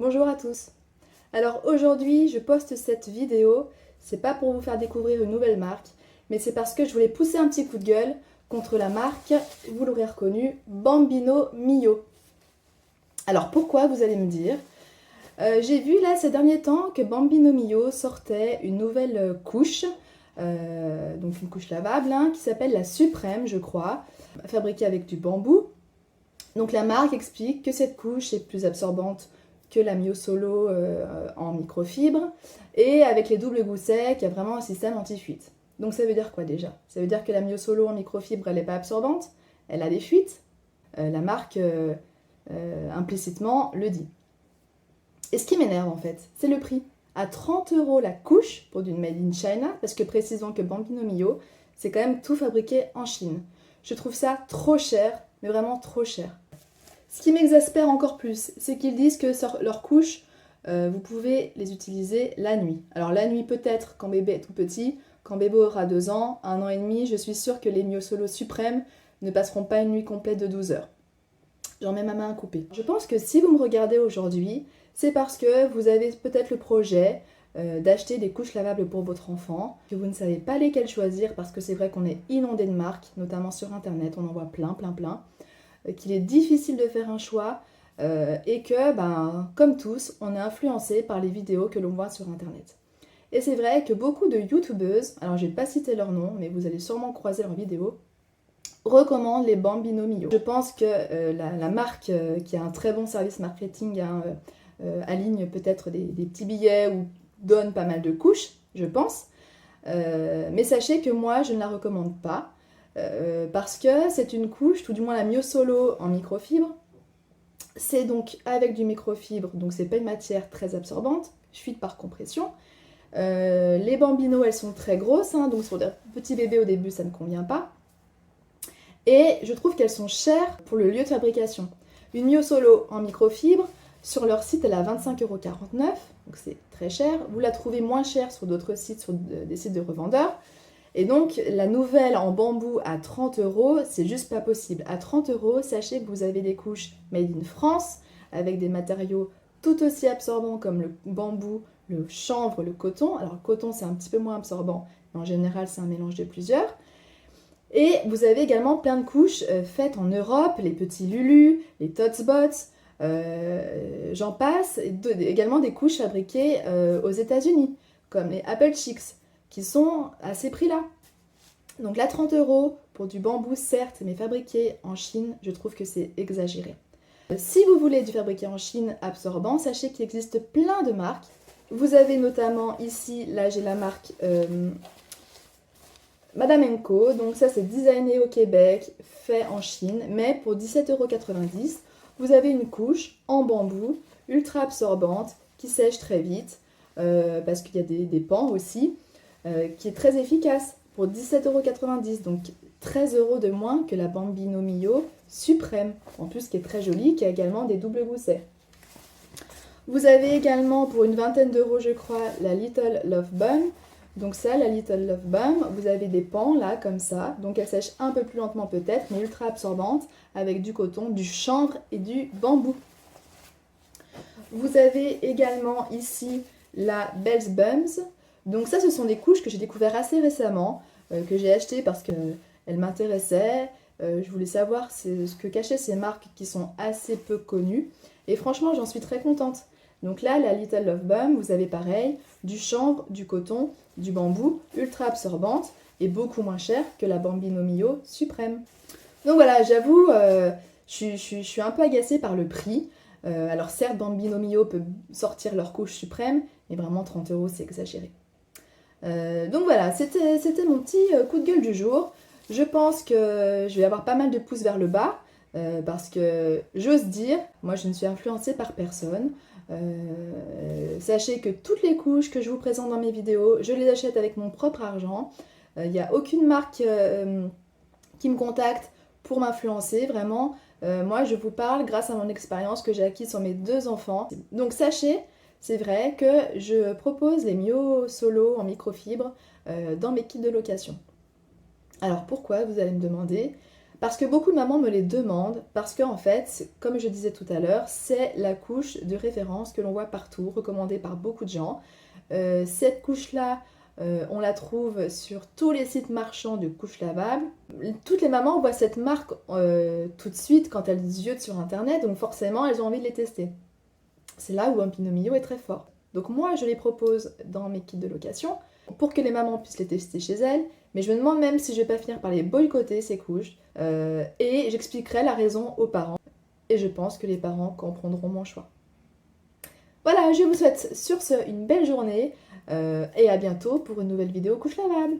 Bonjour à tous. Alors aujourd'hui, je poste cette vidéo, c'est pas pour vous faire découvrir une nouvelle marque, mais c'est parce que je voulais pousser un petit coup de gueule contre la marque, vous l'aurez reconnu, Bambino Mio. Alors pourquoi, vous allez me dire? J'ai vu là ces derniers temps que Bambino Mio sortait une nouvelle couche, donc une couche lavable, qui s'appelle la Suprême, je crois, fabriquée avec du bambou. Donc la marque explique que cette couche est plus absorbante que la Mio Solo en microfibre et avec les doubles goussets qui a vraiment un système anti-fuite. Donc ça veut dire quoi déjà? Ça veut dire que la Mio Solo en microfibre elle n'est pas absorbante, elle a des fuites. La marque implicitement le dit. Et ce qui m'énerve en fait, c'est le prix. À 30 € la couche pour d'une made in China, parce que précisons que Bambino Mio, c'est quand même tout fabriqué en Chine. Je trouve ça trop cher, mais vraiment trop cher. Ce qui m'exaspère encore plus, c'est qu'ils disent que leurs couches, vous pouvez les utiliser la nuit. Alors la nuit peut-être quand bébé est tout petit, quand bébé aura 2 ans, 1 an et demi, je suis sûre que les Mio Solo Suprême ne passeront pas une nuit complète de 12 heures. J'en mets ma main à couper. Je pense que si vous me regardez aujourd'hui, c'est parce que vous avez peut-être le projet d'acheter des couches lavables pour votre enfant, que vous ne savez pas lesquelles choisir parce que c'est vrai qu'on est inondé de marques, notamment sur internet, on en voit plein, qu'il est difficile de faire un choix et que, comme tous, on est influencé par les vidéos que l'on voit sur internet. Et c'est vrai que beaucoup de youtubeuses, alors je vais pas citer leur nom, mais vous allez sûrement croiser leurs vidéos, recommandent les Bambino Mio. Je pense que la marque qui a un très bon service marketing aligne peut-être des petits billets ou donne pas mal de couches, je pense. Mais sachez que moi, je ne la recommande pas. Parce que c'est une couche, tout du moins la Mio Solo en microfibre. C'est donc avec du microfibre, donc c'est pas une matière très absorbante, fuite par compression. Les Bambino, elles sont très grosses, donc pour des petits bébés au début, ça ne convient pas. Et je trouve qu'elles sont chères pour le lieu de fabrication. Une Mio Solo en microfibre, sur leur site, elle a 25,49 €, donc c'est très cher. Vous la trouvez moins chère sur d'autres sites, sur des sites de revendeurs. Et donc, la nouvelle en bambou à 30 €, c'est juste pas possible. À 30 €, sachez que vous avez des couches made in France, avec des matériaux tout aussi absorbants comme le bambou, le chanvre, le coton. Alors, le coton, c'est un petit peu moins absorbant, mais en général, c'est un mélange de plusieurs. Et vous avez également plein de couches faites en Europe, les petits Lulu, les Totsbots, j'en passe. Et également des couches fabriquées aux États-Unis, comme les Apple Chicks, qui sont à ces prix-là. Donc là, 30 € pour du bambou, certes, mais fabriqué en Chine, je trouve que c'est exagéré. Si vous voulez du fabriqué en Chine absorbant, sachez qu'il existe plein de marques. Vous avez notamment ici, là j'ai la marque Madame Co. Donc ça c'est designé au Québec, fait en Chine, mais pour 17,90 €, vous avez une couche en bambou, ultra absorbante, qui sèche très vite, parce qu'il y a des pans aussi, qui est très efficace pour 17,90 €, donc 13 € de moins que la Bambino Mio Suprême, en plus qui est très jolie, qui a également des doubles goussets. Vous avez également pour une vingtaine d'euros je crois la Little Love Bum. Donc ça, la Little Love Bum, vous avez des pans là comme ça, donc elle sèche un peu plus lentement peut-être, mais ultra absorbante, avec du coton, du chanvre et du bambou. Vous avez également ici la Bell's Bums. Donc ça, ce sont des couches que j'ai découvert assez récemment, que j'ai achetées parce qu'elles m'intéressaient. Je voulais savoir ce que cachaient ces marques qui sont assez peu connues. Et franchement, j'en suis très contente. Donc là, la Little Love Bum, vous avez pareil, du chanvre, du coton, du bambou, ultra absorbante et beaucoup moins chère que la Bambino Mio Suprême. Donc voilà, j'avoue, je suis un peu agacée par le prix. Alors certes, Bambino Mio peut sortir leur couche suprême, mais vraiment 30 € c'est exagéré. Donc voilà, c'était mon petit coup de gueule du jour. Je pense que je vais avoir pas mal de pouces vers le bas, parce que j'ose dire, moi je ne suis influencée par personne. Sachez que toutes les couches que je vous présente dans mes vidéos, je les achète avec mon propre argent. Il n'y a aucune marque qui me contacte pour m'influencer, vraiment. Moi je vous parle grâce à mon expérience que j'ai acquise sur mes 2 enfants. Donc sachez, c'est vrai que je propose les Mio Solo en microfibre dans mes kits de location. Alors pourquoi, vous allez me demander? Parce que beaucoup de mamans me les demandent, parce qu'en fait, comme je disais tout à l'heure, c'est la couche de référence que l'on voit partout, recommandée par beaucoup de gens. Cette couche-là, on la trouve sur tous les sites marchands de couches lavables. Toutes les mamans voient cette marque tout de suite quand elles ziotent sur internet, donc forcément elles ont envie de les tester. C'est là où Bambino Mio est très fort. Donc moi je les propose dans mes kits de location pour que les mamans puissent les tester chez elles, mais je me demande même si je vais pas finir par les boycotter ces couches, et j'expliquerai la raison aux parents, et je pense que les parents comprendront mon choix. Voilà, je vous souhaite sur ce une belle journée, et à bientôt pour une nouvelle vidéo couche lavable.